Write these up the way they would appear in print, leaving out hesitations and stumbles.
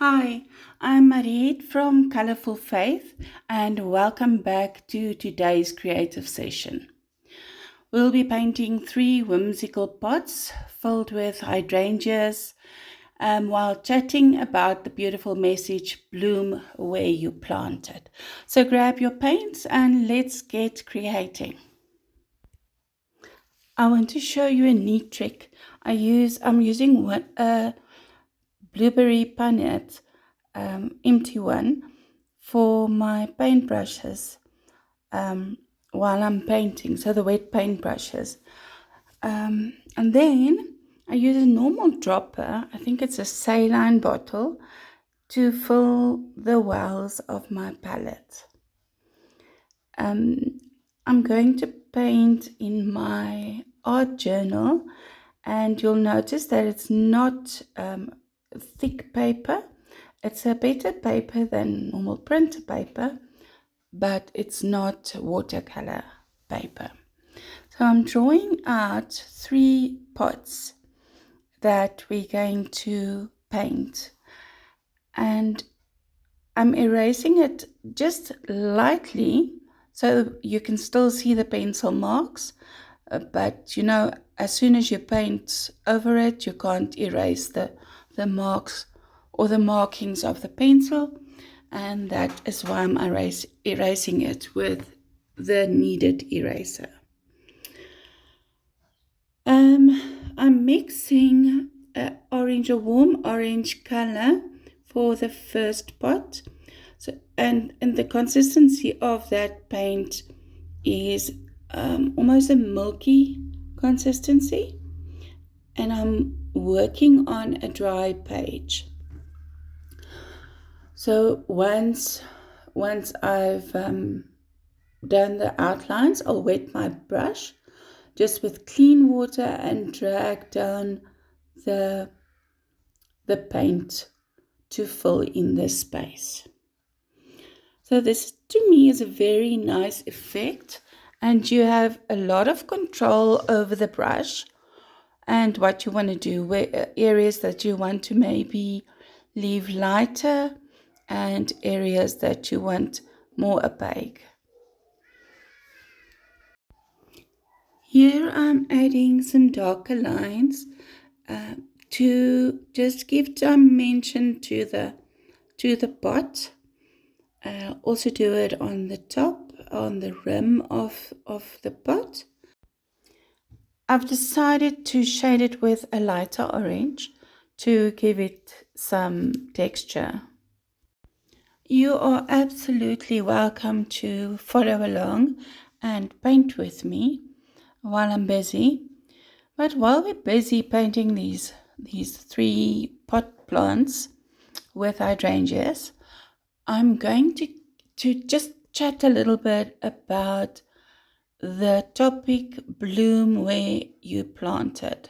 Hi, I'm Marit from Colorful Faith, and welcome back to today's creative session. We'll be painting three whimsical pots filled with hydrangeas while chatting about the beautiful message, bloom where you planted. So grab your paints and let's get creating. I want to show you a neat trick. I'm using a blueberry punnet, empty one, for my paintbrushes while I'm painting, so the wet paintbrushes. And then I use a normal dropper, I think it's a saline bottle, to fill the wells of my palette. I'm going to paint in my art journal, and you'll notice that it's not thick paper. It's a better paper than normal printer paper, but it's not watercolor paper. So I'm drawing out three pots that we're going to paint, and I'm erasing it just lightly so you can still see the pencil marks, but as soon as you paint over it, you can't erase the marks or the markings of the pencil, and that is why I'm erasing it with the needed eraser. I'm mixing a warm orange color for the first pot. So, and the consistency of that paint is almost a milky consistency. And I'm working on a dry page. So once I've done the outlines, I'll wet my brush just with clean water and drag down the paint to fill in the space. So this to me is a very nice effect, and you have a lot of control over the brush and what you want to do, where areas that you want to maybe leave lighter and areas that you want more opaque. Here I'm adding some darker lines to just give dimension to the pot. Also do it on the top, on the rim of the pot. I've decided to shade it with a lighter orange to give it some texture. You are absolutely welcome to follow along and paint with me while I'm busy. But while we're busy painting these three pot plants with hydrangeas, I'm going to just chat a little bit about the topic bloom where you planted.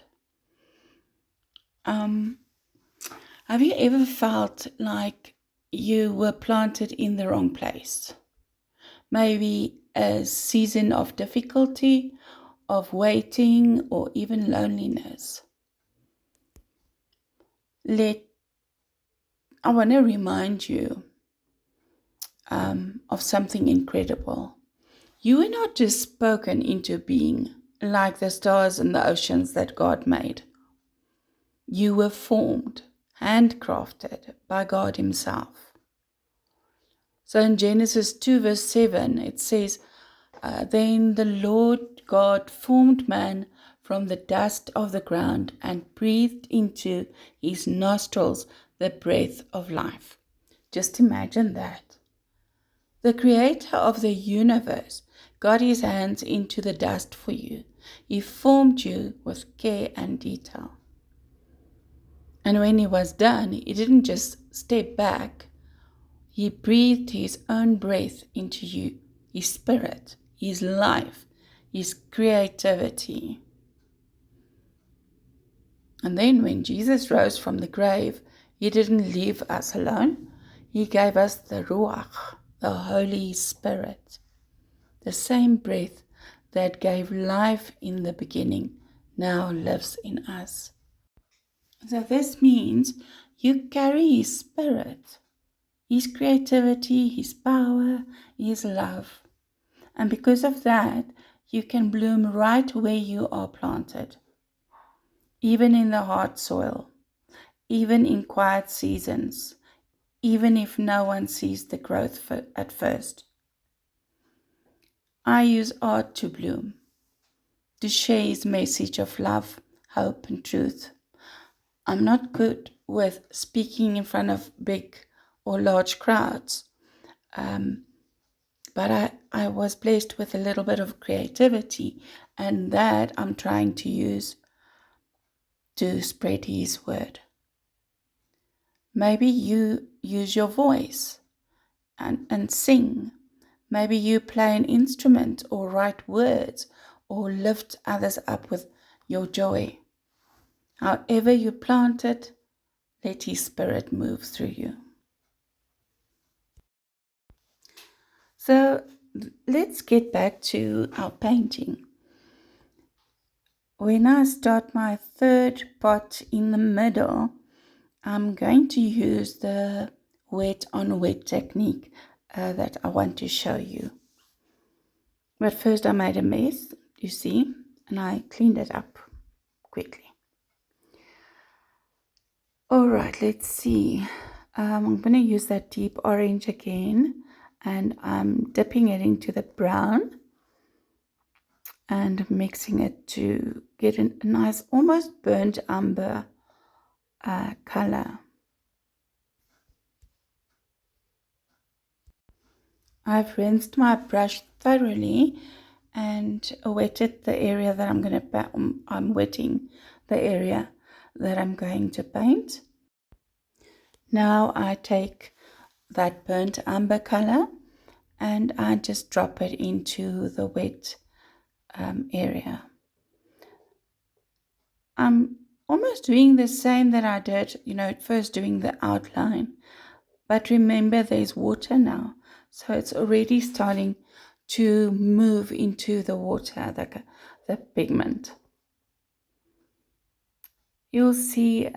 Have you ever felt like you were planted in the wrong place? Maybe a season of difficulty, of waiting, or even loneliness. I want to remind you of something incredible. You were not just spoken into being like the stars and the oceans that God made. You were formed, handcrafted by God Himself. So in Genesis 2 verse 7, it says, Then the Lord God formed man from the dust of the ground and breathed into his nostrils the breath of life. Just imagine that. The creator of the universe got his hands into the dust for you. He formed you with care and detail. And when he was done, he didn't just step back. He breathed his own breath into you, his spirit, his life, his creativity. And then when Jesus rose from the grave, he didn't leave us alone. He gave us the Ruach, the Holy Spirit, the same breath that gave life in the beginning now lives in us. So this means You carry His Spirit, His creativity, His power, His love. And because of that, you can bloom right where you are planted, even in the hard soil, even in quiet seasons, even if no one sees the growth at first. I use art to bloom, to share His message of love, hope, and truth. I'm not good with speaking in front of big or large crowds, but I was blessed with a little bit of creativity, and that I'm trying to use to spread His word. Maybe you use your voice and sing. Maybe you play an instrument or write words or lift others up with your joy. However you plant it, let His Spirit move through you. So let's get back to our painting. When I start my third pot in the middle, I'm going to use the wet on wet technique that I want to show you. But first I made a mess, you see, and I cleaned it up quickly. All right, let's see. I'm going to use that deep orange again, and I'm dipping it into the brown and mixing it to get a nice, almost burnt umber color. I've rinsed my brush thoroughly and wetted the area that I'm wetting the area that I'm going to paint. Now I take that burnt umber color and I just drop it into the wet area. I'm almost doing the same that I did, first doing the outline. But remember, there's water now. So it's already starting to move into the water, the pigment. You'll see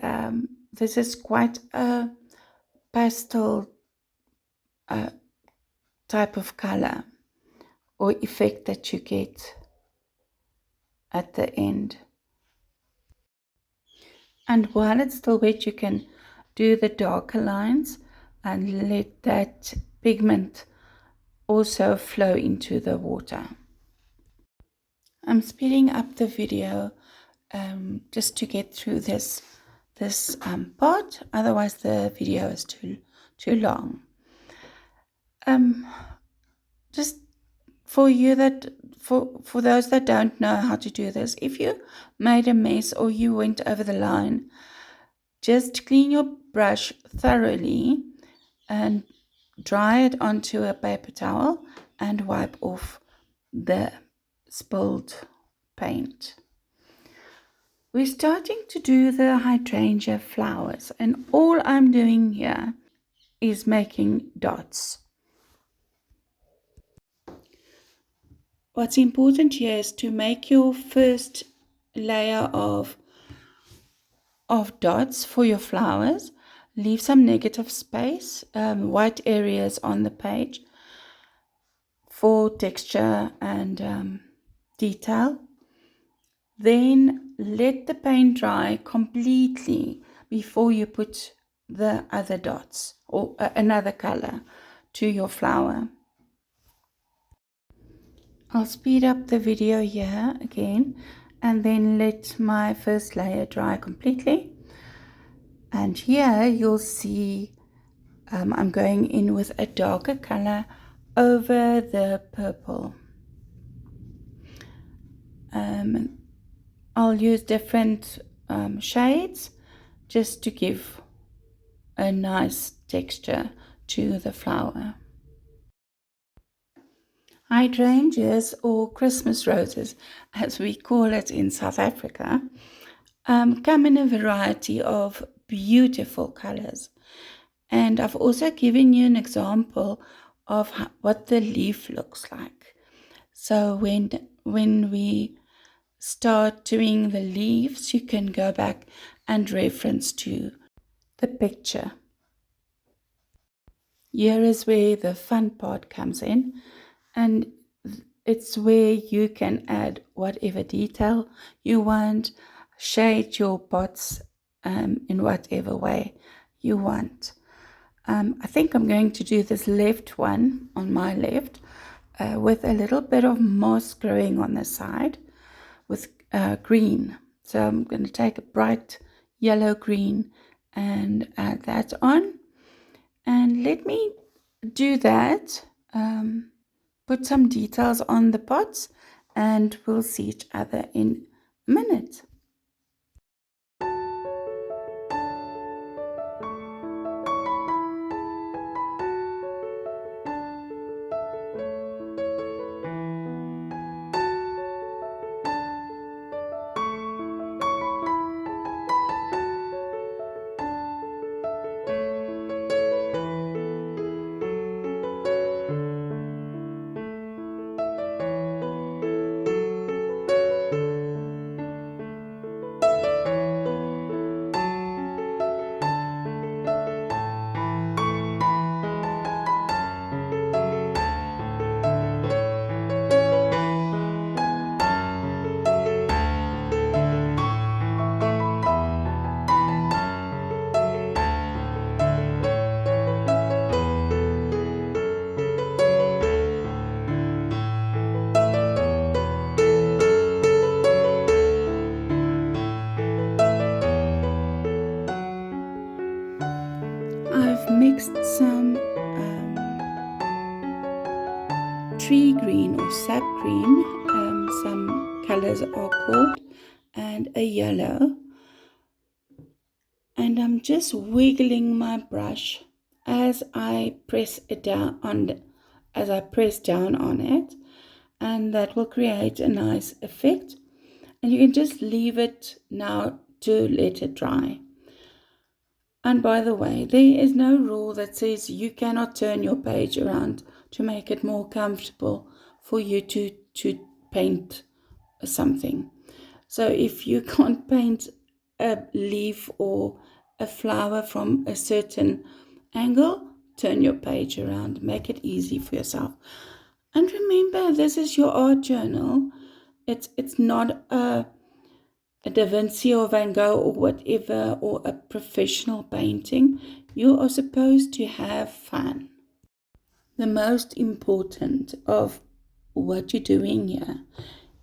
this is quite a pastel type of color or effect that you get at the end. And while it's still wet, you can do the darker lines and let that pigment also flow into the water. I'm speeding up the video just to get through this part. Otherwise, the video is too long. Just for those that don't know how to do this, if you made a mess or you went over the line, just clean your brush thoroughly and dry it onto a paper towel and wipe off the spilled paint. We're starting to do the hydrangea flowers, and all I'm doing here is making dots. What's important here is to make your first layer of dots for your flowers. Leave some negative space, white areas on the page for texture and detail. Then let the paint dry completely before you put the other dots or another color to your flower. I'll speed up the video here again and then let my first layer dry completely. And here you'll see I'm going in with a darker color over the purple. I'll use different shades just to give a nice texture to the flower. Hydrangeas, or Christmas roses as we call it in South Africa, come in a variety of beautiful colors. And I've also given you an example of what the leaf looks like. So when we start doing the leaves, you can go back and reference to the picture. Here is where the fun part comes in, and it's where you can add whatever detail you want, shade your pots in whatever way you want. I think I'm going to do this left one on my left with a little bit of moss growing on the side with green. So I'm going to take a bright yellow green and add that on. And let me do that. Put some details on the pots, and we'll see each other in a minute. I've mixed some tree green or sap green, some colors are called, and a yellow. And I'm just wiggling my brush as I press down on it, and that will create a nice effect. And you can just leave it now to let it dry. And by the way, there is no rule that says you cannot turn your page around to make it more comfortable for you to paint something. So if you can't paint a leaf or a flower from a certain angle, turn your page around. Make it easy for yourself. And remember, this is your art journal. It's not a Da Vinci or Van Gogh or whatever, or a professional painting. You are supposed to have fun. The most important of what you're doing here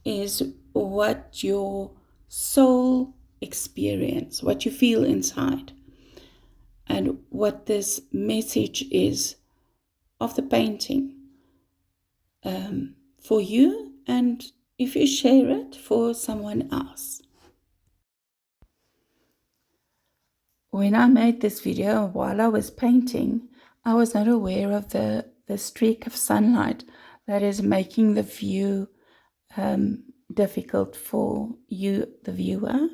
is what your soul experience, what you feel inside, and what this message is of the painting for you, and if you share it for someone else. When I made this video while I was painting, I was not aware of the streak of sunlight that is making the view difficult for you, the viewer.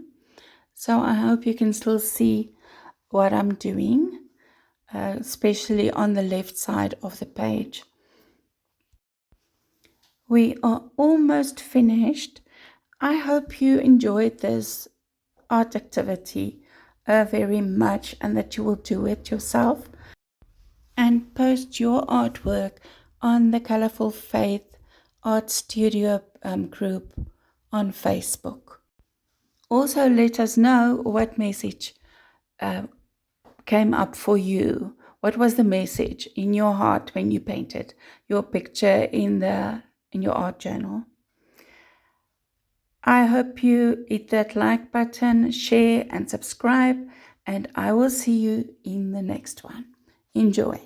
So I hope you can still see what I'm doing, especially on the left side of the page. We are almost finished. I hope you enjoyed this art activity very much, and that you will do it yourself and post your artwork on the Colorful Faith Art Studio group on Facebook. Also, let us know what message came up for you. What was the message in your heart when you painted your picture in your art journal? I hope you hit that like button, share and subscribe, and I will see you in the next one. Enjoy.